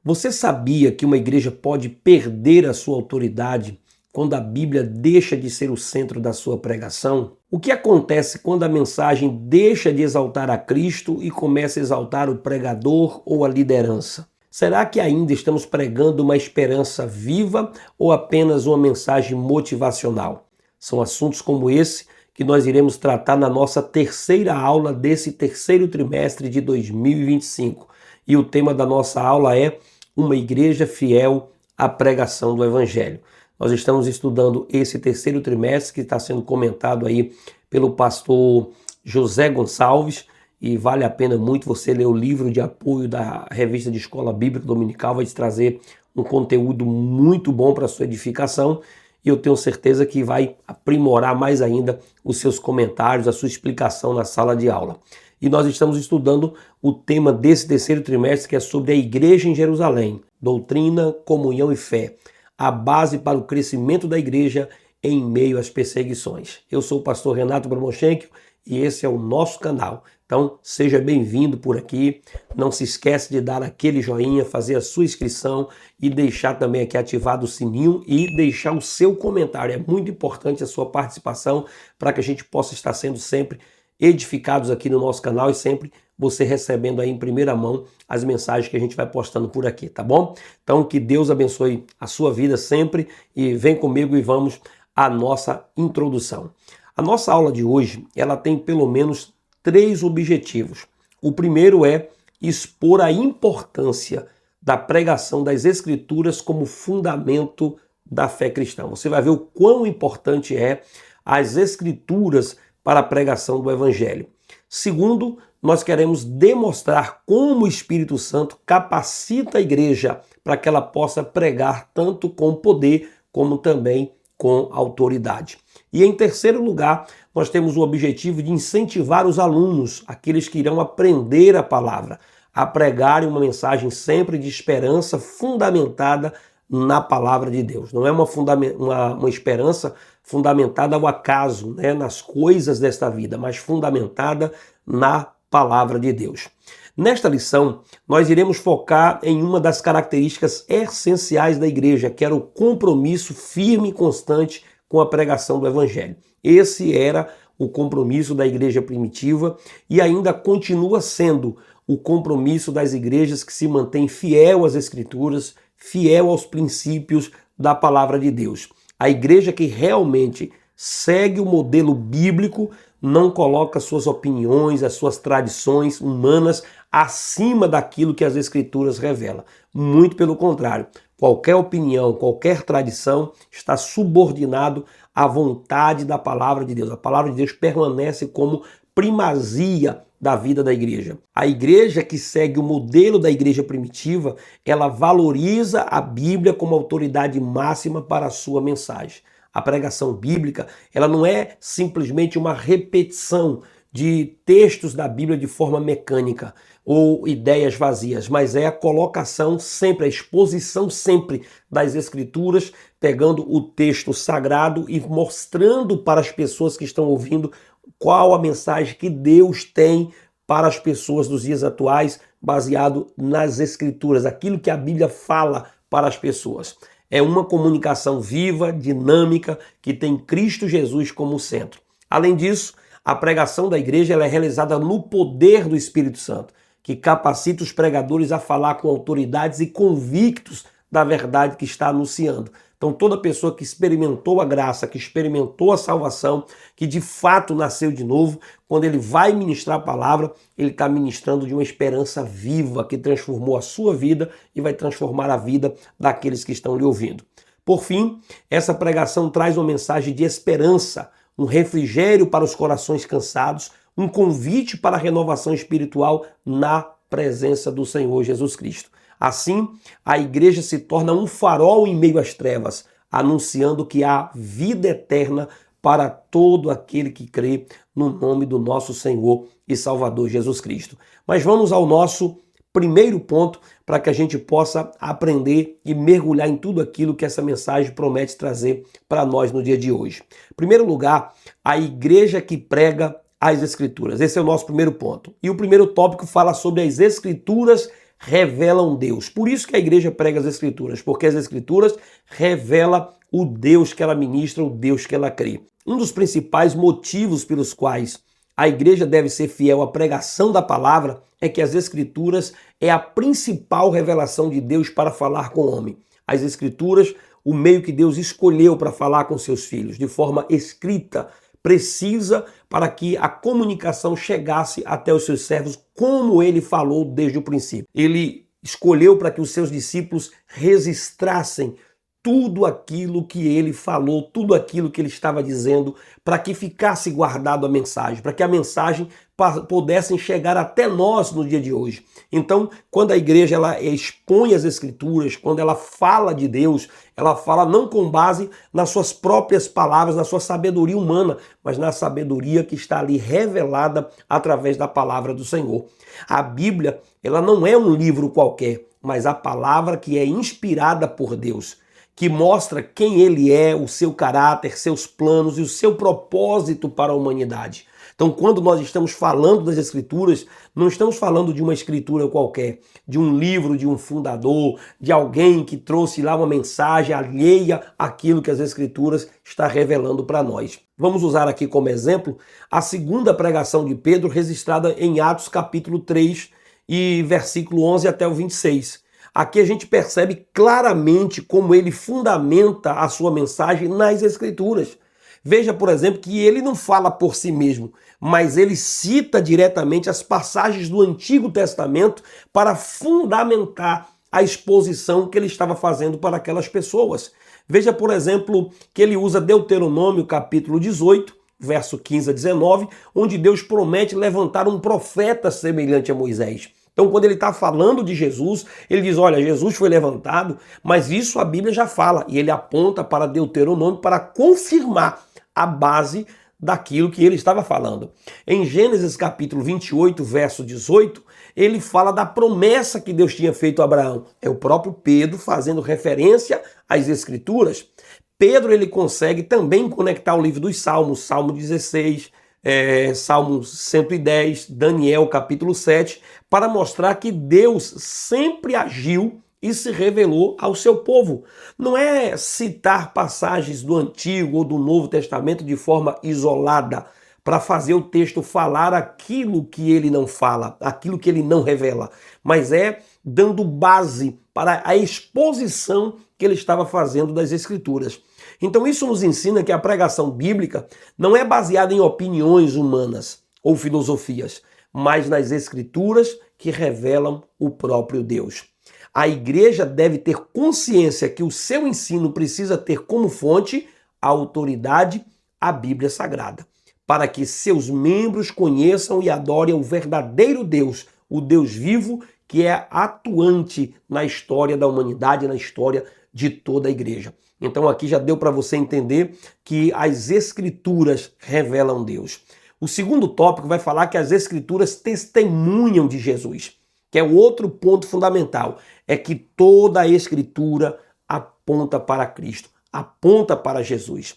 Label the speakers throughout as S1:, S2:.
S1: Você sabia que uma igreja pode perder a sua autoridade quando a Bíblia deixa de ser o centro da sua pregação? O que acontece quando a mensagem deixa de exaltar a Cristo e começa a exaltar o pregador ou a liderança? Será que ainda estamos pregando uma esperança viva ou apenas uma mensagem motivacional? São assuntos como esse que nós iremos tratar na nossa terceira aula desse terceiro trimestre de 2025. E o tema da nossa aula é uma igreja fiel à pregação do Evangelho. Nós estamos estudando esse terceiro trimestre que está sendo comentado aí pelo pastor José Gonçalves, e vale a pena muito você ler o livro de apoio da revista de Escola Bíblica Dominical, vai te trazer um conteúdo muito bom para a sua edificação, e eu tenho certeza que vai aprimorar mais ainda os seus comentários, a sua explicação na sala de aula. E nós estamos estudando o tema desse terceiro trimestre, que é sobre a igreja em Jerusalém, doutrina, comunhão e fé, a base para o crescimento da igreja em meio às perseguições. Eu sou o pastor Renato Bramoschenko e esse é o nosso canal. Então, seja bem-vindo por aqui. Não se esquece de dar aquele joinha, fazer a sua inscrição e deixar também aqui ativado o sininho e deixar o seu comentário. É muito importante a sua participação para que a gente possa estar sendo sempre edificados aqui no nosso canal e sempre você recebendo aí em primeira mão as mensagens que a gente vai postando por aqui, tá bom? Então, que Deus abençoe a sua vida sempre e vem comigo e vamos à nossa introdução. A nossa aula de hoje, ela tem pelo menos 3 objetivos. O primeiro é expor a importância da pregação das Escrituras como fundamento da fé cristã. Você vai ver o quão importante é as Escrituras para a pregação do Evangelho. Segundo, nós queremos demonstrar como o Espírito Santo capacita a igreja para que ela possa pregar tanto com poder como também com autoridade. E em terceiro lugar, nós temos o objetivo de incentivar os alunos, aqueles que irão aprender a palavra, a pregarem uma mensagem sempre de esperança fundamentada na palavra de Deus. Não é uma esperança fundamentada ao acaso, né, nas coisas desta vida, mas fundamentada na palavra de Deus. Nesta lição, nós iremos focar em uma das características essenciais da igreja, que era o compromisso firme e constante com a pregação do Evangelho. Esse era o compromisso da igreja primitiva e ainda continua sendo o compromisso das igrejas que se mantêm fiel às Escrituras, fiel aos princípios da palavra de Deus. A igreja que realmente segue o modelo bíblico não coloca suas opiniões, as suas tradições humanas acima daquilo que as Escrituras revelam. Muito pelo contrário, qualquer opinião, qualquer tradição está subordinado à vontade da palavra de Deus. A palavra de Deus permanece como primazia da vida da igreja. A igreja que segue o modelo da igreja primitiva, ela valoriza a Bíblia como autoridade máxima para a sua mensagem. A pregação bíblica, ela não é simplesmente uma repetição de textos da Bíblia de forma mecânica ou ideias vazias, mas é a colocação sempre, a exposição sempre das Escrituras, pegando o texto sagrado e mostrando para as pessoas que estão ouvindo qual a mensagem que Deus tem para as pessoas dos dias atuais, baseado nas Escrituras, aquilo que a Bíblia fala para as pessoas. É uma comunicação viva, dinâmica, que tem Cristo Jesus como centro. Além disso, a pregação da igreja ela é realizada no poder do Espírito Santo, que capacita os pregadores a falar com autoridades e convictos da verdade que está anunciando. Então toda pessoa que experimentou a graça, que experimentou a salvação, que de fato nasceu de novo, quando ele vai ministrar a palavra, ele está ministrando de uma esperança viva que transformou a sua vida e vai transformar a vida daqueles que estão lhe ouvindo. Por fim, essa pregação traz uma mensagem de esperança, um refrigério para os corações cansados, um convite para a renovação espiritual na presença do Senhor Jesus Cristo. Assim, a igreja se torna um farol em meio às trevas, anunciando que há vida eterna para todo aquele que crê no nome do nosso Senhor e Salvador Jesus Cristo. Mas vamos ao nosso primeiro ponto para que a gente possa aprender e mergulhar em tudo aquilo que essa mensagem promete trazer para nós no dia de hoje. Em primeiro lugar, a igreja que prega as Escrituras. Esse é o nosso primeiro ponto. E o primeiro tópico fala sobre as Escrituras revelam Deus. Por isso que a igreja prega as Escrituras, porque as Escrituras revelam o Deus que ela ministra, o Deus que ela crê. Um dos principais motivos pelos quais a igreja deve ser fiel à pregação da palavra é que as Escrituras é a principal revelação de Deus para falar com o homem. As Escrituras, o meio que Deus escolheu para falar com seus filhos, de forma escrita, precisa, para que a comunicação chegasse até os seus servos, como ele falou desde o princípio. Ele escolheu para que os seus discípulos registrassem tudo aquilo que ele falou, tudo aquilo que ele estava dizendo, para que ficasse guardado a mensagem, para que a mensagem pudesse chegar até nós no dia de hoje. Então, quando a igreja ela expõe as Escrituras, quando ela fala de Deus, ela fala não com base nas suas próprias palavras, na sua sabedoria humana, mas na sabedoria que está ali revelada através da palavra do Senhor. A Bíblia, ela não é um livro qualquer, mas a palavra que é inspirada por Deus, que mostra quem ele é, o seu caráter, seus planos e o seu propósito para a humanidade. Então, quando nós estamos falando das Escrituras, não estamos falando de uma escritura qualquer, de um livro, de um fundador, de alguém que trouxe lá uma mensagem alheia àquilo que as Escrituras está revelando para nós. Vamos usar aqui como exemplo a segunda pregação de Pedro, registrada em Atos capítulo 3 e versículo 11 até o 26. Aqui a gente percebe claramente como ele fundamenta a sua mensagem nas Escrituras. Veja, por exemplo, que ele não fala por si mesmo, mas ele cita diretamente as passagens do Antigo Testamento para fundamentar a exposição que ele estava fazendo para aquelas pessoas. Veja, por exemplo, que ele usa Deuteronômio capítulo 18, verso 15 a 19, onde Deus promete levantar um profeta semelhante a Moisés. Então, quando ele está falando de Jesus, ele diz, olha, Jesus foi levantado, mas isso a Bíblia já fala. E ele aponta para Deuteronômio para confirmar a base daquilo que ele estava falando. Em Gênesis capítulo 28, verso 18, ele fala da promessa que Deus tinha feito a Abraão. É o próprio Pedro fazendo referência às Escrituras. Pedro ele consegue também conectar o livro dos Salmos, Salmo 16, Salmo 110, Daniel capítulo 7, para mostrar que Deus sempre agiu e se revelou ao seu povo. Não é citar passagens do Antigo ou do Novo Testamento de forma isolada, para fazer o texto falar aquilo que ele não fala, aquilo que ele não revela, mas é dando base para a exposição que ele estava fazendo das Escrituras. Então isso nos ensina que a pregação bíblica não é baseada em opiniões humanas ou filosofias, mas nas Escrituras que revelam o próprio Deus. A igreja deve ter consciência que o seu ensino precisa ter como fonte a autoridade, a Bíblia Sagrada, para que seus membros conheçam e adorem o verdadeiro Deus, o Deus vivo que é atuante na história da humanidade, na história de toda a igreja. Então aqui já deu para você entender que as Escrituras revelam Deus. O segundo tópico vai falar que as Escrituras testemunham de Jesus, que é o outro ponto fundamental, é que toda a Escritura aponta para Cristo, aponta para Jesus.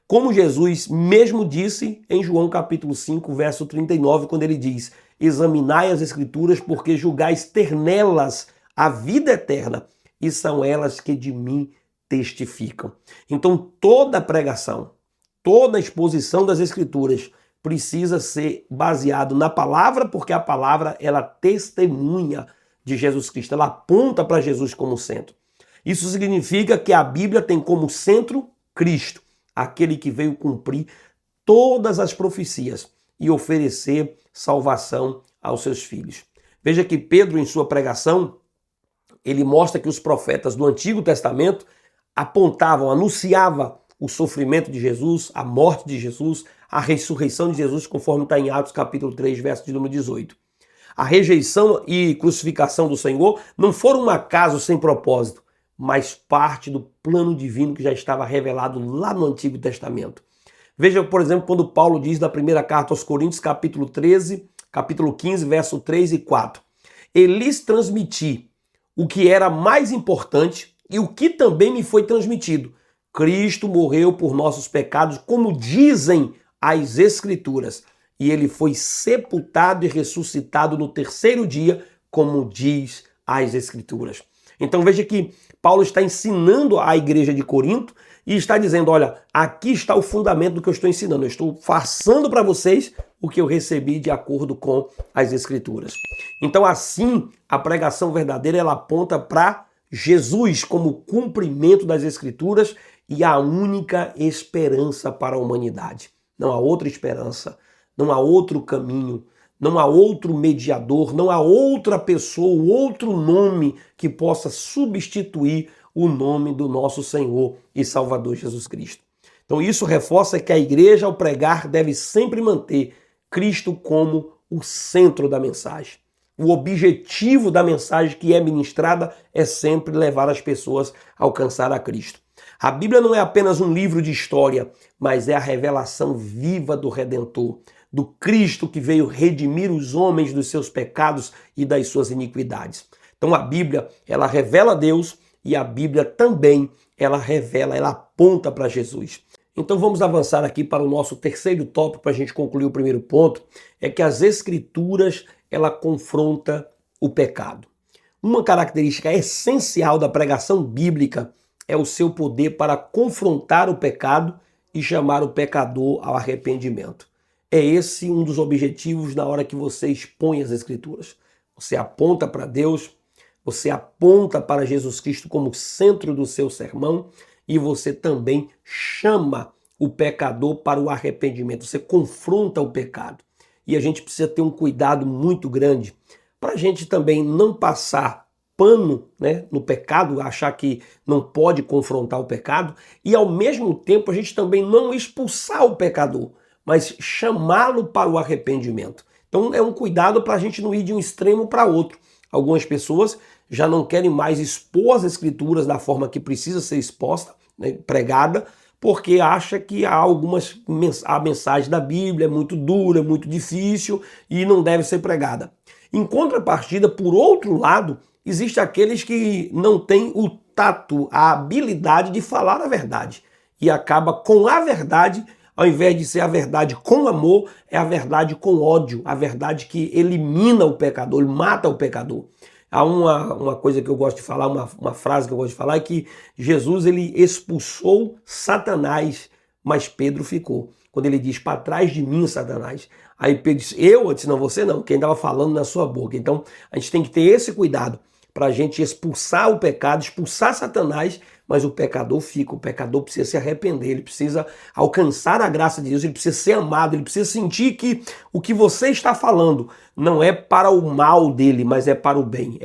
S1: Como Jesus mesmo disse em João capítulo 5, verso 39, quando ele diz, examinai as Escrituras porque julgais ter nelas a vida eterna, e são elas que de mim testificam. Então toda pregação, toda exposição das Escrituras precisa ser baseado na palavra, porque a palavra ela testemunha de Jesus Cristo, ela aponta para Jesus como centro. Isso significa que a Bíblia tem como centro Cristo, aquele que veio cumprir todas as profecias e oferecer salvação aos seus filhos. Veja que Pedro, em sua pregação, ele mostra que os profetas do Antigo Testamento apontavam, anunciavam o sofrimento de Jesus, a morte de Jesus, a ressurreição de Jesus, conforme está em Atos capítulo 3, verso de número 18. A rejeição e crucificação do Senhor não foram um acaso sem propósito, mas parte do plano divino que já estava revelado lá no Antigo Testamento. Veja, por exemplo, quando Paulo diz na primeira carta aos Coríntios, capítulo 13, capítulo 15, verso 3 e 4. E lhes transmiti o que era mais importante e o que também me foi transmitido. Cristo morreu por nossos pecados, como dizem as Escrituras, e ele foi sepultado e ressuscitado no terceiro dia, como diz às Escrituras. Então veja que Paulo está ensinando à igreja de Corinto e está dizendo, olha, aqui está o fundamento do que eu estou ensinando. Eu estou passando para vocês o que eu recebi de acordo com as Escrituras. Então assim, a pregação verdadeira ela aponta para Jesus como cumprimento das Escrituras e a única esperança para a humanidade. Não há outra esperança, não há outro caminho, não há outro mediador, não há outra pessoa, outro nome que possa substituir o nome do nosso Senhor e Salvador Jesus Cristo. Então isso reforça que a igreja, ao pregar, deve sempre manter Cristo como o centro da mensagem. O objetivo da mensagem que é ministrada é sempre levar as pessoas a alcançar a Cristo. A Bíblia não é apenas um livro de história, mas é a revelação viva do Redentor, do Cristo que veio redimir os homens dos seus pecados e das suas iniquidades. Então a Bíblia, ela revela Deus e a Bíblia também, ela revela, ela aponta para Jesus. Então vamos avançar aqui para o nosso terceiro tópico para a gente concluir o primeiro ponto, é que as Escrituras, ela confronta o pecado. Uma característica essencial da pregação bíblica é o seu poder para confrontar o pecado e chamar o pecador ao arrependimento. É esse um dos objetivos na hora que você expõe as Escrituras. Você aponta para Deus, você aponta para Jesus Cristo como centro do seu sermão e você também chama o pecador para o arrependimento. Você confronta o pecado. E a gente precisa ter um cuidado muito grande para a gente também não passar pano, né, no pecado, achar que não pode confrontar o pecado e ao mesmo tempo a gente também não expulsar o pecador, mas chamá-lo para o arrependimento. Então é um cuidado para a gente não ir de um extremo para outro. Algumas pessoas já não querem mais expor as Escrituras da forma que precisa ser exposta, né, pregada, porque acha que a mensagem da Bíblia é muito dura, muito difícil e não deve ser pregada. Em contrapartida, por outro lado, existem aqueles que não têm o tato, a habilidade de falar a verdade e acaba com a verdade, ao invés de ser a verdade com amor, é a verdade com ódio, a verdade que elimina o pecador, mata o pecador. Há uma coisa que eu gosto de falar, uma frase que eu gosto de falar, é que Jesus ele expulsou Satanás, mas Pedro ficou. Quando ele diz, para trás de mim, Satanás. Aí Pedro disse, eu disse, não, você não, quem estava falando na sua boca. Então a gente tem que ter esse cuidado para a gente expulsar o pecado, expulsar Satanás, mas o pecador fica, o pecador precisa se arrepender, ele precisa alcançar a graça de Deus, ele precisa ser amado, ele precisa sentir que o que você está falando não é para o mal dele, mas é para o bem,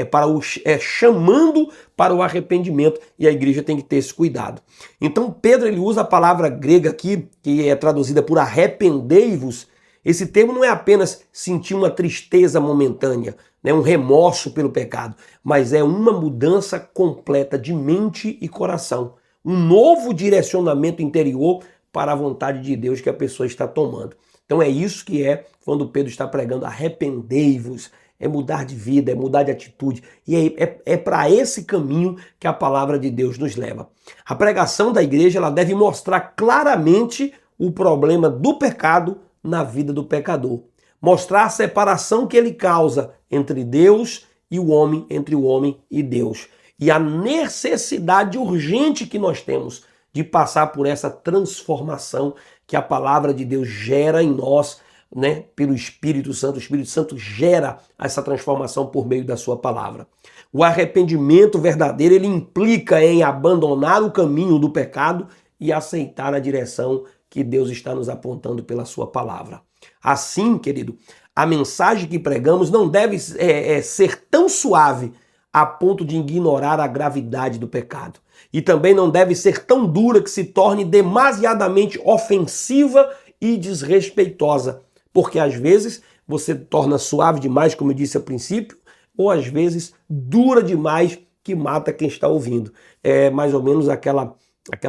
S1: é chamando para o arrependimento e a igreja tem que ter esse cuidado. Então Pedro ele usa a palavra grega aqui, que é traduzida por arrependei-vos. Esse termo não é apenas sentir uma tristeza momentânea, né, um remorso pelo pecado, mas é uma mudança completa de mente e coração. Um novo direcionamento interior para a vontade de Deus que a pessoa está tomando. Então é isso que é quando Pedro está pregando, arrependei-vos, é mudar de vida, é mudar de atitude. E é para esse caminho que a palavra de Deus nos leva. A pregação da igreja ela deve mostrar claramente o problema do pecado na vida do pecador. Mostrar a separação que ele causa entre Deus e o homem, entre o homem e Deus. E a necessidade urgente que nós temos de passar por essa transformação que a palavra de Deus gera em nós, né, pelo Espírito Santo. O Espírito Santo gera essa transformação por meio da sua palavra. O arrependimento verdadeiro, ele implica em abandonar o caminho do pecado e aceitar a direção que Deus está nos apontando pela sua palavra. Assim, querido, a mensagem que pregamos não deve ser tão suave a ponto de ignorar a gravidade do pecado. E também não deve ser tão dura que se torne demasiadamente ofensiva e desrespeitosa. Porque às vezes você torna suave demais, como eu disse a princípio, ou às vezes dura demais que mata quem está ouvindo. É mais ou menos aquela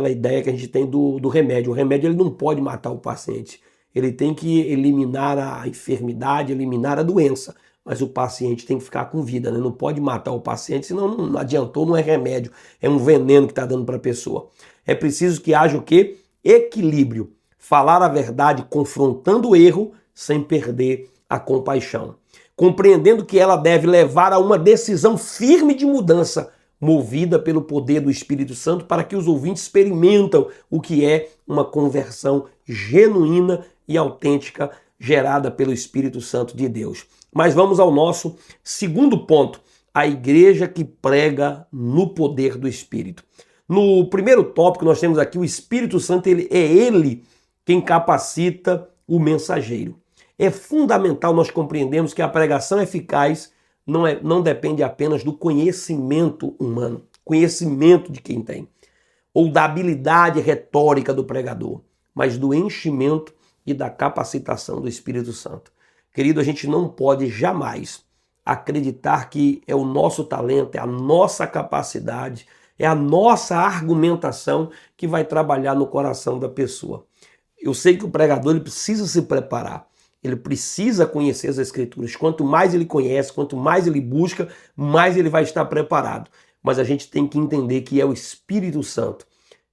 S1: ideia que a gente tem do remédio. O remédio ele não pode matar o paciente. Ele tem que eliminar a enfermidade, eliminar a doença. Mas o paciente tem que ficar com vida, né? Não pode matar o paciente, senão não adiantou, não é remédio. É um veneno que está dando para a pessoa. É preciso que haja o quê? Equilíbrio. Falar a verdade confrontando o erro sem perder a compaixão. compreendendo que ela deve levar a uma decisão firme de mudança, movida pelo poder do Espírito Santo, para que os ouvintes experimentam o que é uma conversão genuína e autêntica gerada pelo Espírito Santo de Deus. Mas vamos ao nosso segundo ponto, a igreja que prega no poder do Espírito. No primeiro tópico nós temos aqui o Espírito Santo, ele quem capacita o mensageiro. É fundamental nós compreendermos que a pregação eficaz não depende apenas do conhecimento humano, conhecimento de quem tem, ou da habilidade retórica do pregador, mas do enchimento e da capacitação do Espírito Santo. Querido, a gente não pode jamais acreditar que é o nosso talento, é a nossa capacidade, é a nossa argumentação que vai trabalhar no coração da pessoa. Eu sei que o pregador ele precisa se preparar, ele precisa conhecer as Escrituras. Quanto mais ele conhece, quanto mais ele busca, mais ele vai estar preparado. Mas a gente tem que entender que é o Espírito Santo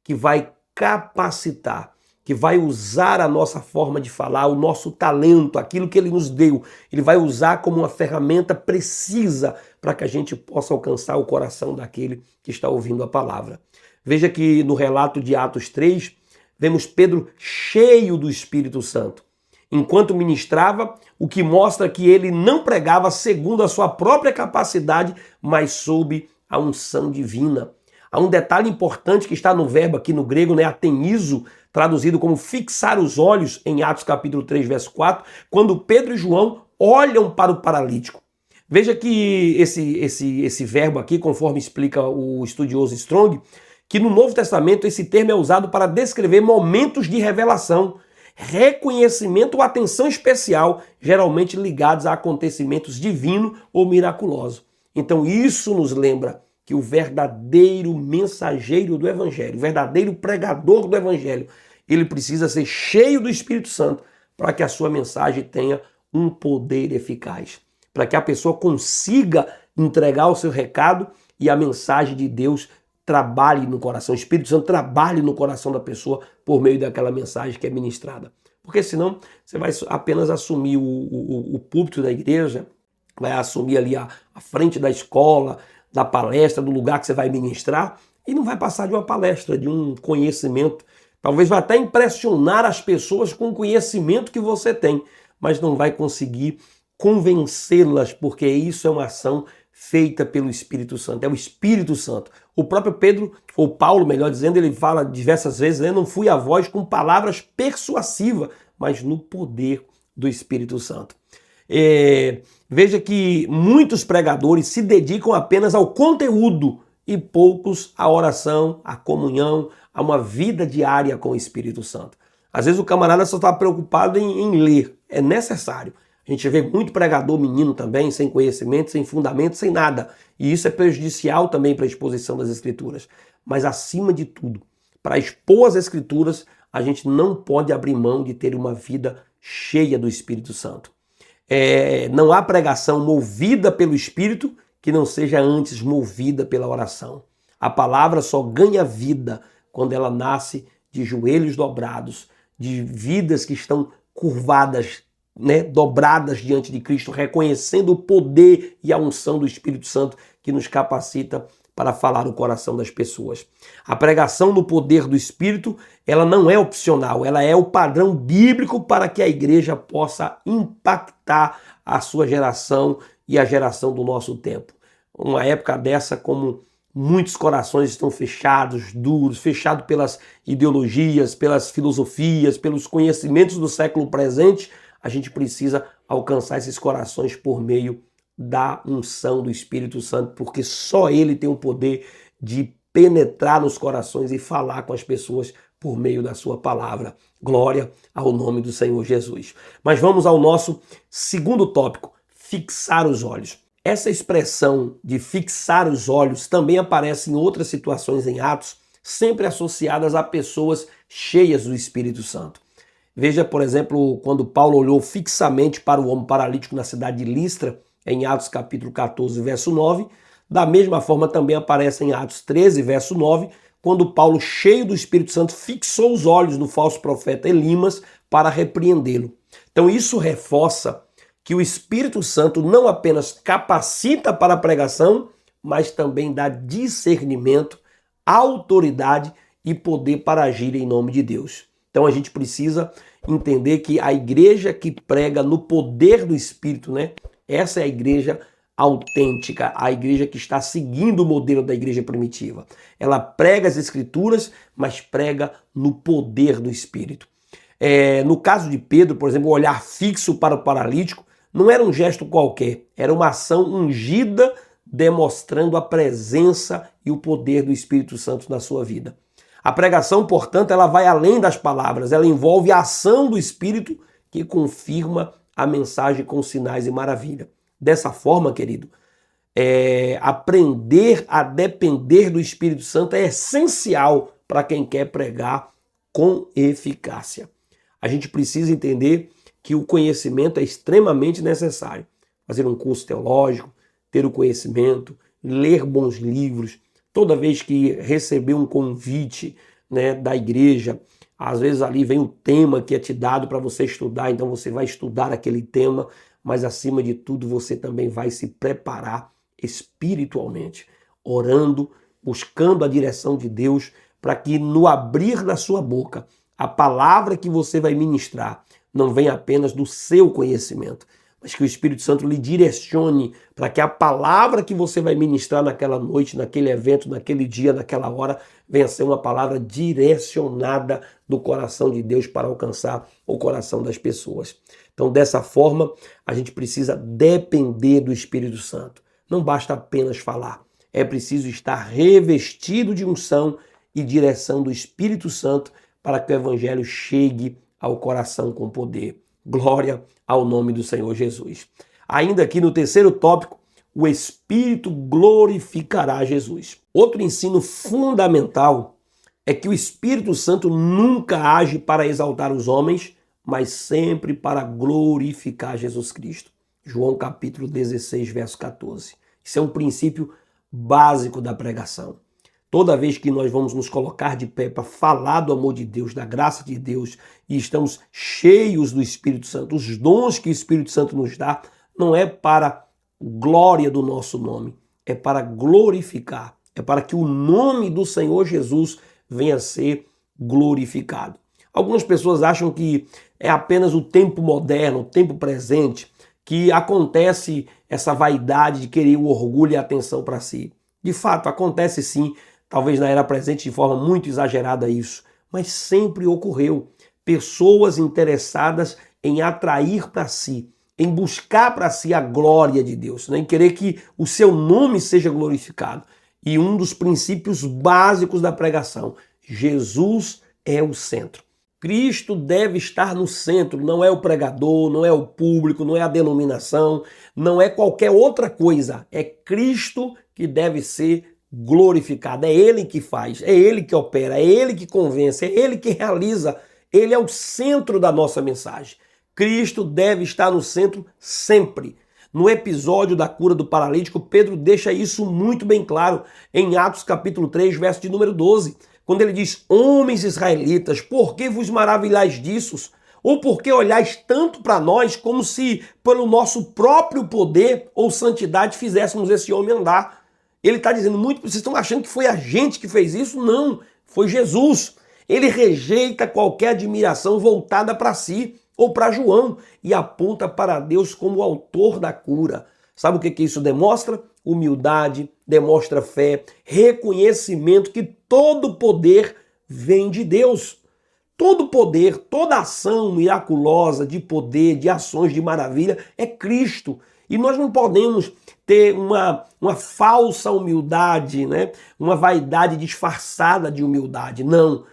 S1: que vai capacitar, que vai usar a nossa forma de falar, o nosso talento, aquilo que ele nos deu. Ele vai usar como uma ferramenta precisa para que a gente possa alcançar o coração daquele que está ouvindo a palavra. Veja que no relato de Atos 3, vemos Pedro cheio do Espírito Santo, enquanto ministrava, o que mostra que ele não pregava segundo a sua própria capacidade, mas sob a unção divina. Há um detalhe importante que está no verbo aqui no grego, atenizo, traduzido como fixar os olhos, em Atos capítulo 3, verso 4, quando Pedro e João olham para o paralítico. Veja que esse verbo aqui, conforme explica o estudioso Strong, que no Novo Testamento esse termo é usado para descrever momentos de revelação, reconhecimento ou atenção especial, geralmente ligados a acontecimentos divinos ou miraculosos. Então isso nos lembra que o verdadeiro mensageiro do Evangelho, o verdadeiro pregador do Evangelho, ele precisa ser cheio do Espírito Santo para que a sua mensagem tenha um poder eficaz, para que a pessoa consiga entregar o seu recado e a mensagem de Deus trabalhe no coração, o Espírito Santo trabalhe no coração da pessoa por meio daquela mensagem que é ministrada. Porque senão você vai apenas assumir o púlpito da igreja, vai assumir ali a frente da escola, da palestra, do lugar que você vai ministrar, e não vai passar de uma palestra, de um conhecimento. Talvez vai até impressionar as pessoas com o conhecimento que você tem, mas não vai conseguir convencê-las, porque isso é uma ação feita pelo Espírito Santo, é o Espírito Santo. O próprio Pedro, ou Paulo, melhor dizendo, ele fala diversas vezes, não fui a voz com palavras persuasivas, mas no poder do Espírito Santo. Veja que muitos pregadores se dedicam apenas ao conteúdo e poucos à oração, à comunhão, a uma vida diária com o Espírito Santo. Às vezes o camarada só está preocupado em ler, é necessário. A gente vê muito pregador menino também, sem conhecimento, sem fundamento, sem nada. E isso é prejudicial também para a exposição das Escrituras. Mas acima de tudo, para expor as Escrituras, a gente não pode abrir mão de ter uma vida cheia do Espírito Santo. Não há pregação movida pelo Espírito que não seja antes movida pela oração. A palavra só ganha vida quando ela nasce de joelhos dobrados, de vidas que estão curvadas, dobradas diante de Cristo, reconhecendo o poder e a unção do Espírito Santo que nos capacita para falar o coração das pessoas. A pregação no poder do Espírito, ela não é opcional, ela é o padrão bíblico para que a igreja possa impactar a sua geração e a geração do nosso tempo. Uma época dessa, como muitos corações estão fechados, duros, fechados pelas ideologias, pelas filosofias, pelos conhecimentos do século presente, a gente precisa alcançar esses corações por meio da unção do Espírito Santo, porque só Ele tem o poder de penetrar nos corações e falar com as pessoas por meio da sua palavra. Glória ao nome do Senhor Jesus. Mas vamos ao nosso segundo tópico, fixar os olhos. Essa expressão de fixar os olhos também aparece em outras situações em Atos, sempre associadas a pessoas cheias do Espírito Santo. Veja, por exemplo, quando Paulo olhou fixamente para o homem paralítico na cidade de Listra, em Atos capítulo 14, verso 9. Da mesma forma também aparece em Atos 13, verso 9, quando Paulo, cheio do Espírito Santo, fixou os olhos no falso profeta Elimas para repreendê-lo. Então isso reforça que o Espírito Santo não apenas capacita para a pregação, mas também dá discernimento, autoridade e poder para agir em nome de Deus. Então a gente precisa entender que a igreja que prega no poder do Espírito, né? Essa é a igreja autêntica, a igreja que está seguindo o modelo da igreja primitiva. Ela prega as Escrituras, mas prega no poder do Espírito. No caso de Pedro, por exemplo, o olhar fixo para o paralítico não era um gesto qualquer, era uma ação ungida demonstrando a presença e o poder do Espírito Santo na sua vida. A pregação, portanto, ela vai além das palavras, ela envolve a ação do Espírito que confirma a mensagem com sinais e maravilha. Dessa forma, querido, aprender a depender do Espírito Santo é essencial para quem quer pregar com eficácia. A gente precisa entender que o conhecimento é extremamente necessário. Fazer um curso teológico, ter o conhecimento, ler bons livros. Toda vez que receber um convite, né, da igreja, às vezes ali vem o tema que é te dado para você estudar, então você vai estudar aquele tema, mas acima de tudo você também vai se preparar espiritualmente, orando, buscando a direção de Deus, para que no abrir da sua boca, a palavra que você vai ministrar não venha apenas do seu conhecimento, mas que o Espírito Santo lhe direcione para que a palavra que você vai ministrar naquela noite, naquele evento, naquele dia, naquela hora, venha a ser uma palavra direcionada do coração de Deus para alcançar o coração das pessoas. Então, dessa forma, a gente precisa depender do Espírito Santo. Não basta apenas falar, é preciso estar revestido de unção e direção do Espírito Santo para que o Evangelho chegue ao coração com poder. Glória ao nome do Senhor Jesus. Ainda aqui no terceiro tópico, o Espírito glorificará Jesus. Outro ensino fundamental é que o Espírito Santo nunca age para exaltar os homens, mas sempre para glorificar Jesus Cristo. João capítulo 16, verso 14. Isso é um princípio básico da pregação. Toda vez que nós vamos nos colocar de pé para falar do amor de Deus, da graça de Deus, e estamos cheios do Espírito Santo, os dons que o Espírito Santo nos dá, não é para glória do nosso nome, é para glorificar, é para que o nome do Senhor Jesus venha a ser glorificado. Algumas pessoas acham que é apenas o tempo moderno, o tempo presente, que acontece essa vaidade de querer o orgulho e a atenção para si. De fato, acontece sim, talvez na era presente de forma muito exagerada isso, mas sempre ocorreu. Pessoas interessadas em atrair para si, em buscar para si a glória de Deus, né? Em querer que o seu nome seja glorificado. E um dos princípios básicos da pregação, Jesus é o centro. Cristo deve estar no centro, não é o pregador, não é o público, não é a denominação, não é qualquer outra coisa. É Cristo que deve ser glorificado, é Ele que faz, é Ele que opera, é Ele que convence, é Ele que realiza, Ele é o centro da nossa mensagem. Cristo deve estar no centro sempre. No episódio da cura do paralítico, Pedro deixa isso muito bem claro em Atos capítulo 3, verso de número 12, quando ele diz: homens israelitas, por que vos maravilhais disso? Ou por que olhais tanto para nós como se pelo nosso próprio poder ou santidade fizéssemos esse homem andar? Ele está dizendo, vocês estão achando que foi a gente que fez isso? Não, foi Jesus. Ele rejeita qualquer admiração voltada para si ou para João e aponta para Deus como o autor da cura. Sabe o que isso demonstra? Humildade, demonstra fé, reconhecimento que todo poder vem de Deus. Todo poder, toda ação miraculosa de poder, de ações de maravilha é Cristo. E nós não podemos ter uma falsa humildade, né? Uma vaidade disfarçada de humildade. Não.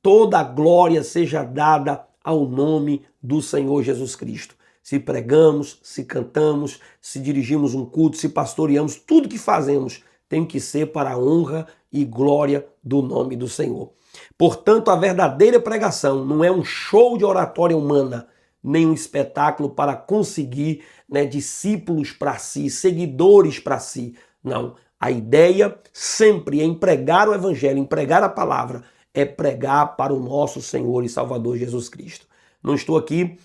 S1: Toda a glória seja dada ao nome do Senhor Jesus Cristo. Se pregamos, se cantamos, se dirigimos um culto, se pastoreamos, tudo que fazemos tem que ser para a honra e glória do nome do Senhor. Portanto, a verdadeira pregação não é um show de oratória humana, nem um espetáculo para conseguir, discípulos para si, seguidores para si. Não. A ideia sempre em pregar o evangelho, em pregar a palavra, é pregar para o nosso Senhor e Salvador Jesus Cristo. Não estou aqui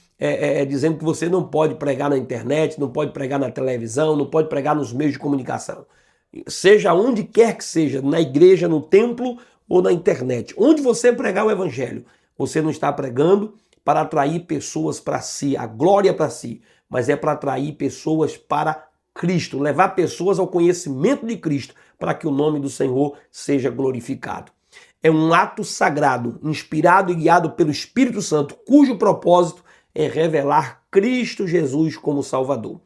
S1: dizendo que você não pode pregar na internet, não pode pregar na televisão, não pode pregar nos meios de comunicação. Seja onde quer que seja, na igreja, no templo ou na internet. Onde você pregar o evangelho, você não está pregando para atrair pessoas para si, a glória para si, mas é para atrair pessoas para Cristo, levar pessoas ao conhecimento de Cristo, para que o nome do Senhor seja glorificado. É um ato sagrado, inspirado e guiado pelo Espírito Santo, cujo propósito é revelar Cristo Jesus como Salvador.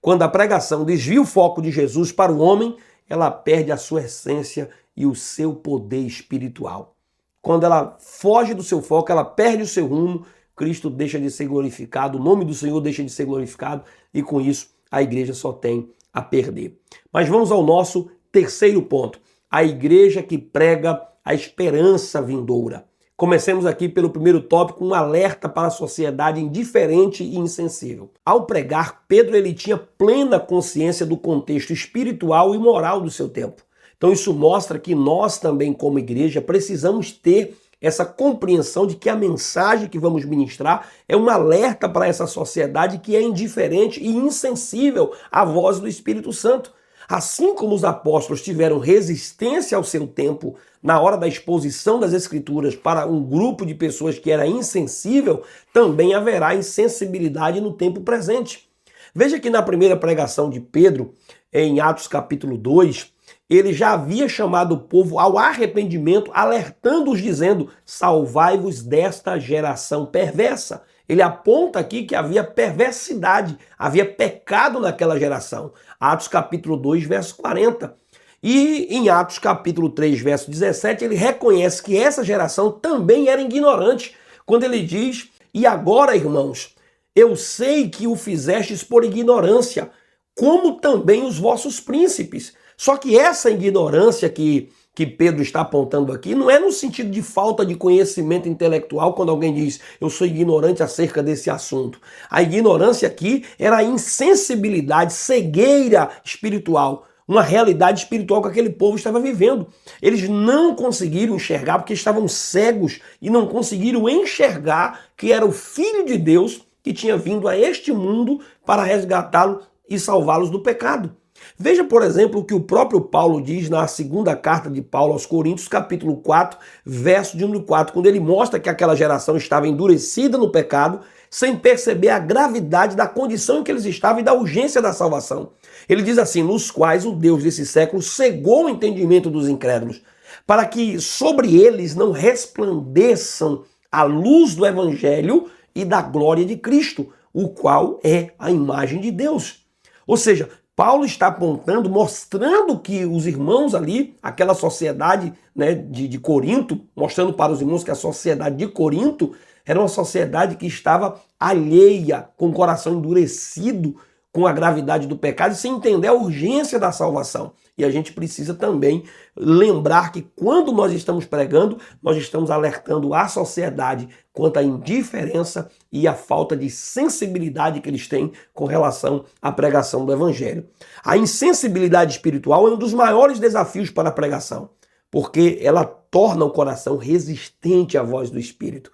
S1: Quando a pregação desvia o foco de Jesus para o homem, ela perde a sua essência e o seu poder espiritual. Quando ela foge do seu foco, ela perde o seu rumo, Cristo deixa de ser glorificado, o nome do Senhor deixa de ser glorificado e com isso a igreja só tem a perder. Mas vamos ao nosso terceiro ponto, a igreja que prega a esperança vindoura. Comecemos aqui pelo primeiro tópico, um alerta para a sociedade indiferente e insensível. Ao pregar, Pedro ele tinha plena consciência do contexto espiritual e moral do seu tempo. Então isso mostra que nós também, como igreja, precisamos ter essa compreensão de que a mensagem que vamos ministrar é um alerta para essa sociedade que é indiferente e insensível à voz do Espírito Santo. Assim como os apóstolos tiveram resistência ao seu tempo na hora da exposição das Escrituras para um grupo de pessoas que era insensível, também haverá insensibilidade no tempo presente. Veja que na primeira pregação de Pedro, em Atos capítulo 2, ele já havia chamado o povo ao arrependimento, alertando-os dizendo, salvai-vos desta geração perversa. Ele aponta aqui que havia perversidade, havia pecado naquela geração. Atos capítulo 2, verso 40. E em Atos capítulo 3, verso 17, ele reconhece que essa geração também era ignorante, quando ele diz, e agora, irmãos, eu sei que o fizestes por ignorância, como também os vossos príncipes. Só que essa ignorância que Pedro está apontando aqui não é no sentido de falta de conhecimento intelectual, quando alguém diz eu sou ignorante acerca desse assunto. A ignorância aqui era a insensibilidade, cegueira espiritual, uma realidade espiritual que aquele povo estava vivendo. Eles não conseguiram enxergar porque estavam cegos e não conseguiram enxergar que era o Filho de Deus que tinha vindo a este mundo para resgatá-lo e salvá-los do pecado. Veja, por exemplo, o que o próprio Paulo diz na segunda carta de Paulo aos Coríntios, capítulo 4, verso de número 4, quando ele mostra que aquela geração estava endurecida no pecado, sem perceber a gravidade da condição em que eles estavam e da urgência da salvação. Ele diz assim, nos quais o Deus desse século cegou o entendimento dos incrédulos, para que sobre eles não resplandeçam a luz do Evangelho e da glória de Cristo, o qual é a imagem de Deus. Ou seja, Paulo está apontando, mostrando que os irmãos ali, aquela sociedade, né, de Corinto, mostrando para os irmãos que a sociedade de Corinto era uma sociedade que estava alheia, com o coração endurecido com a gravidade do pecado e sem entender a urgência da salvação. E a gente precisa também lembrar que quando nós estamos pregando, nós estamos alertando a sociedade quanto à indiferença e à falta de sensibilidade que eles têm com relação à pregação do Evangelho. A insensibilidade espiritual é um dos maiores desafios para a pregação, porque ela torna o coração resistente à voz do Espírito.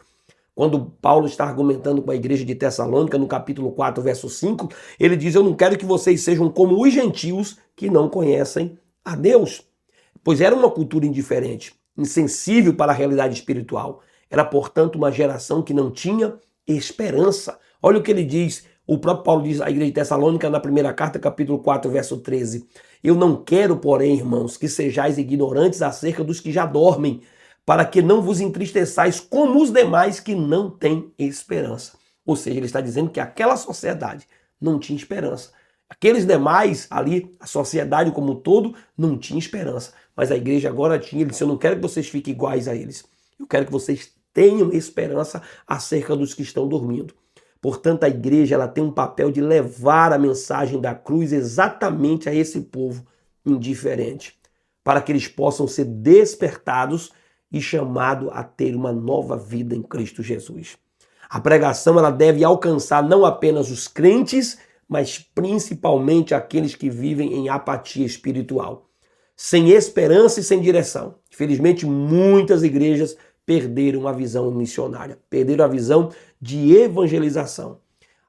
S1: Quando Paulo está argumentando com a igreja de Tessalônica, no capítulo 4, verso 5, ele diz, eu não quero que vocês sejam como os gentios que não conhecem a Deus. Pois era uma cultura indiferente, insensível para a realidade espiritual. Era, portanto, uma geração que não tinha esperança. Olha o que ele diz, o próprio Paulo diz à igreja de Tessalônica, na primeira carta, capítulo 4, verso 13. Eu não quero, porém, irmãos, que sejais ignorantes acerca dos que já dormem, para que não vos entristeçais como os demais que não têm esperança. Ou seja, ele está dizendo que aquela sociedade não tinha esperança. Aqueles demais ali, a sociedade como um todo, não tinha esperança. Mas a igreja agora tinha. Ele disse, eu não quero que vocês fiquem iguais a eles. Eu quero que vocês tenham esperança acerca dos que estão dormindo. Portanto, a igreja ela tem um papel de levar a mensagem da cruz exatamente a esse povo indiferente, para que eles possam ser despertados e chamado a ter uma nova vida em Cristo Jesus. A pregação ela deve alcançar não apenas os crentes, mas principalmente aqueles que vivem em apatia espiritual, sem esperança e sem direção. Infelizmente, muitas igrejas perderam a visão missionária, perderam a visão de evangelização.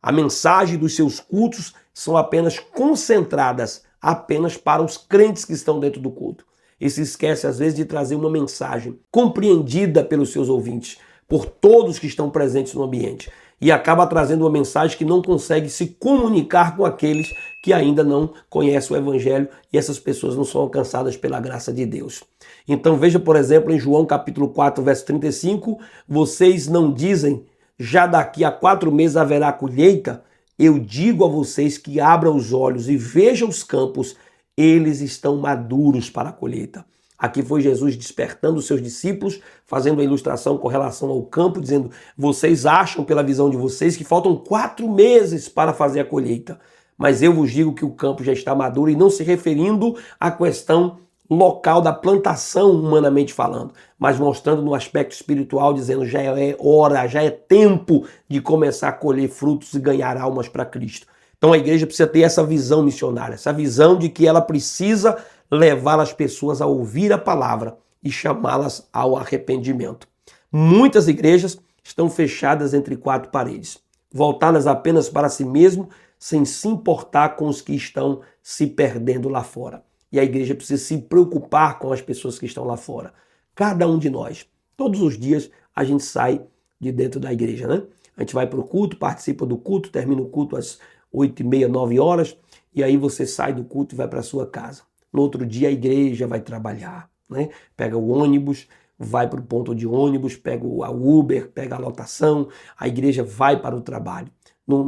S1: A mensagem dos seus cultos são apenas concentradas apenas para os crentes que estão dentro do culto. E se esquece, às vezes, de trazer uma mensagem compreendida pelos seus ouvintes, por todos que estão presentes no ambiente. E acaba trazendo uma mensagem que não consegue se comunicar com aqueles que ainda não conhecem o Evangelho e essas pessoas não são alcançadas pela graça de Deus. Então veja, por exemplo, em João capítulo 4, verso 35, vocês não dizem, já daqui a 4 meses haverá colheita? Eu digo a vocês que abram os olhos e vejam os campos, eles estão maduros para a colheita. Aqui foi Jesus despertando os seus discípulos, fazendo a ilustração com relação ao campo, dizendo, vocês acham pela visão de vocês que faltam 4 meses para fazer a colheita, mas eu vos digo que o campo já está maduro, e não se referindo à questão local da plantação, humanamente falando, mas mostrando no aspecto espiritual, dizendo já é hora, já é tempo de começar a colher frutos e ganhar almas para Cristo. Então a igreja precisa ter essa visão missionária, essa visão de que ela precisa levar as pessoas a ouvir a palavra e chamá-las ao arrependimento. Muitas igrejas estão fechadas entre 4 paredes, voltadas apenas para si mesmo, sem se importar com os que estão se perdendo lá fora. E a igreja precisa se preocupar com as pessoas que estão lá fora. Cada um de nós, todos os dias, a gente sai de dentro da igreja, né? A gente vai para o culto, participa do culto, termina o culto às 8h30, 9 horas, e aí você sai do culto e vai para a sua casa. No outro dia a igreja vai trabalhar, né? Pega o ônibus, vai para o ponto de ônibus, pega o Uber, pega a lotação, a igreja vai para o trabalho.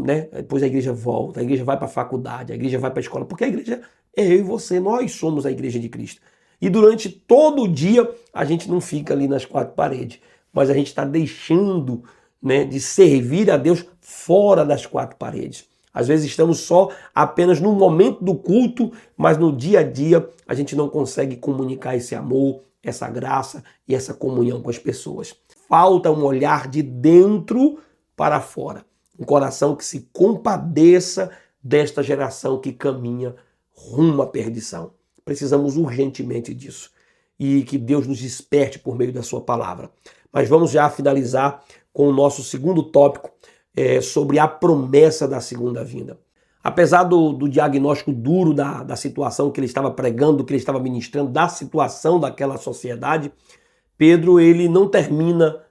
S1: Né? Depois a igreja volta, a igreja vai para a faculdade, a igreja vai para a escola, porque a igreja é eu e você, nós somos a igreja de Cristo. E durante todo o dia a gente não fica ali nas 4 paredes, mas a gente está deixando, né, de servir a Deus fora das 4 paredes. Às vezes estamos só apenas no momento do culto, mas no dia a dia a gente não consegue comunicar esse amor, essa graça e essa comunhão com as pessoas. Falta um olhar de dentro para fora. Um coração que se compadeça desta geração que caminha rumo à perdição. Precisamos urgentemente disso. E que Deus nos desperte por meio da sua palavra. Mas vamos já finalizar com o nosso segundo tópico, sobre a promessa da segunda vinda. Apesar do diagnóstico duro da situação que ele estava pregando, que ele estava ministrando, da situação daquela sociedade, Pedro ele não termina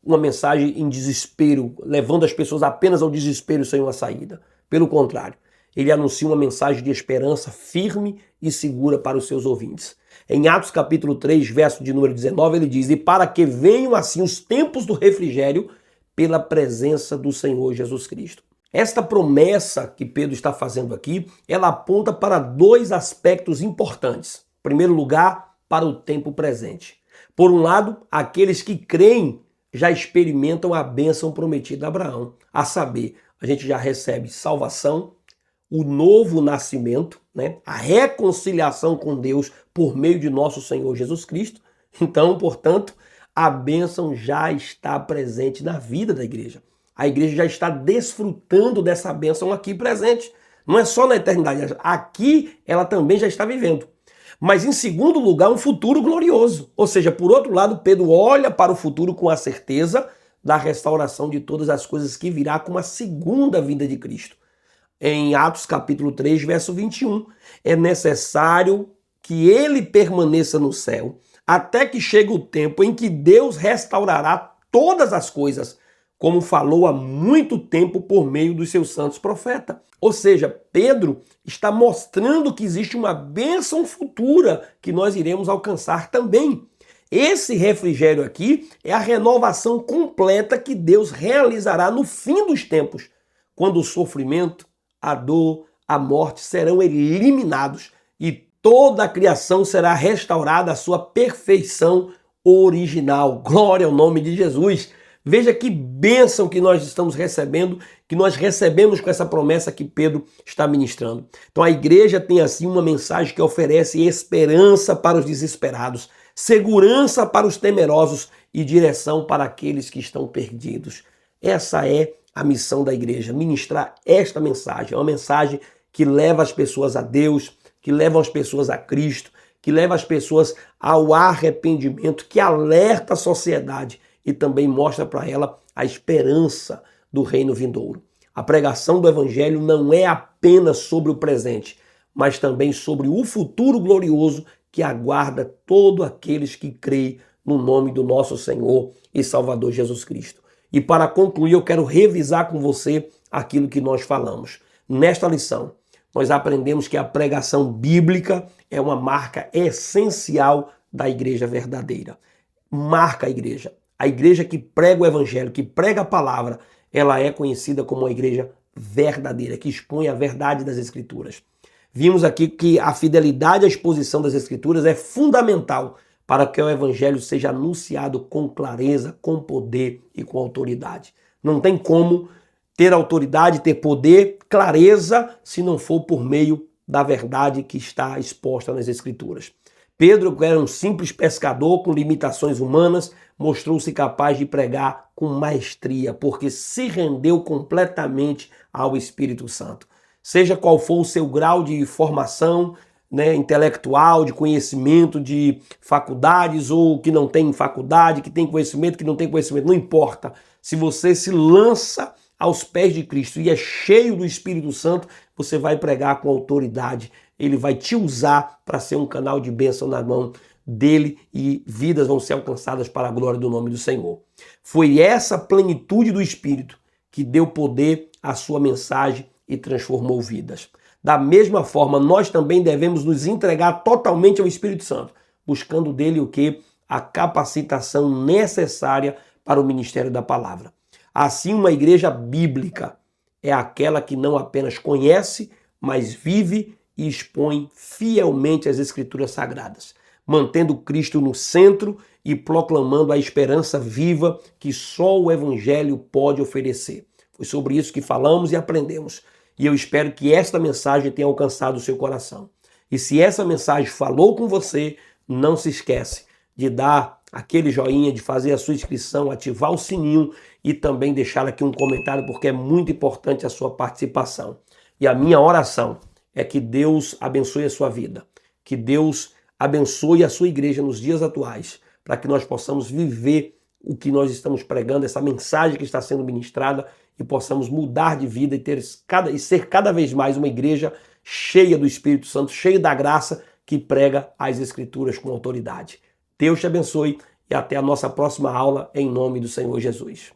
S1: uma mensagem em desespero, levando as pessoas apenas ao desespero sem uma saída. Pelo contrário, ele anuncia uma mensagem de esperança firme e segura para os seus ouvintes. Em Atos capítulo 3, verso de número 19, ele diz, e para que venham assim os tempos do refrigério pela presença do Senhor Jesus Cristo. Esta promessa que Pedro está fazendo aqui, ela aponta para 2 aspectos importantes. Em primeiro lugar, para o tempo presente. Por um lado, aqueles que creem já experimentam a bênção prometida a Abraão. A saber, a gente já recebe salvação, o novo nascimento, né? A reconciliação com Deus por meio de nosso Senhor Jesus Cristo. Então, portanto, a bênção já está presente na vida da igreja. A igreja já está desfrutando dessa bênção aqui presente. Não é só na eternidade, aqui ela também já está vivendo. Mas em segundo lugar, um futuro glorioso. Ou seja, por outro lado, Pedro olha para o futuro com a certeza da restauração de todas as coisas que virá com a segunda vinda de Cristo. Em Atos capítulo 3, verso 21, é necessário que ele permaneça no céu até que chegue o tempo em que Deus restaurará todas as coisas, como falou há muito tempo por meio dos seus santos profetas. Ou seja, Pedro está mostrando que existe uma bênção futura que nós iremos alcançar também. Esse refrigério aqui é a renovação completa que Deus realizará no fim dos tempos, quando o sofrimento, a dor, a morte serão eliminados e toda a criação será restaurada à sua perfeição original. Glória ao nome de Jesus. Veja que bênção que nós estamos recebendo, que nós recebemos com essa promessa que Pedro está ministrando. Então a igreja tem assim uma mensagem que oferece esperança para os desesperados, segurança para os temerosos e direção para aqueles que estão perdidos. Essa é a missão da igreja, ministrar esta mensagem. É uma mensagem que leva as pessoas a Deus, que leva as pessoas a Cristo, que leva as pessoas ao arrependimento, que alerta a sociedade e também mostra para ela a esperança do reino vindouro. A pregação do Evangelho não é apenas sobre o presente, mas também sobre o futuro glorioso que aguarda todos aqueles que creem no nome do nosso Senhor e Salvador Jesus Cristo. E para concluir, eu quero revisar com você aquilo que nós falamos. Nesta lição, nós aprendemos que a pregação bíblica é uma marca essencial da igreja verdadeira. Marca a igreja. A igreja que prega o evangelho, que prega a palavra, ela é conhecida como uma igreja verdadeira, que expõe a verdade das Escrituras. Vimos aqui que a fidelidade à exposição das Escrituras é fundamental para que o evangelho seja anunciado com clareza, com poder e com autoridade. Não tem como ter autoridade, ter poder, clareza, se não for por meio da verdade que está exposta nas Escrituras. Pedro, que era um simples pescador com limitações humanas, mostrou-se capaz de pregar com maestria, porque se rendeu completamente ao Espírito Santo. Seja qual for o seu grau de formação, intelectual, de conhecimento, de faculdades, ou que não tem faculdade, que tem conhecimento, que não tem conhecimento, não importa. Se você se lança aos pés de Cristo e é cheio do Espírito Santo, você vai pregar com autoridade. Ele vai te usar para ser um canal de bênção na mão dele e vidas vão ser alcançadas para a glória do nome do Senhor. Foi essa plenitude do Espírito que deu poder à sua mensagem e transformou vidas. Da mesma forma, nós também devemos nos entregar totalmente ao Espírito Santo, buscando dele o quê? A capacitação necessária para o ministério da palavra. Assim, uma igreja bíblica é aquela que não apenas conhece, mas vive e expõe fielmente as Escrituras Sagradas, mantendo Cristo no centro e proclamando a esperança viva que só o Evangelho pode oferecer. Foi sobre isso que falamos e aprendemos. E eu espero que esta mensagem tenha alcançado o seu coração. E se essa mensagem falou com você, não se esquece de dar aquele joinha, de fazer a sua inscrição, ativar o sininho e também deixar aqui um comentário, porque é muito importante a sua participação. E a minha oração é que Deus abençoe a sua vida, que Deus abençoe a sua igreja nos dias atuais, para que nós possamos viver o que nós estamos pregando, essa mensagem que está sendo ministrada, e possamos mudar de vida e ser cada vez mais uma igreja cheia do Espírito Santo, cheia da graça, que prega as Escrituras com autoridade. Deus te abençoe e até a nossa próxima aula, em nome do Senhor Jesus.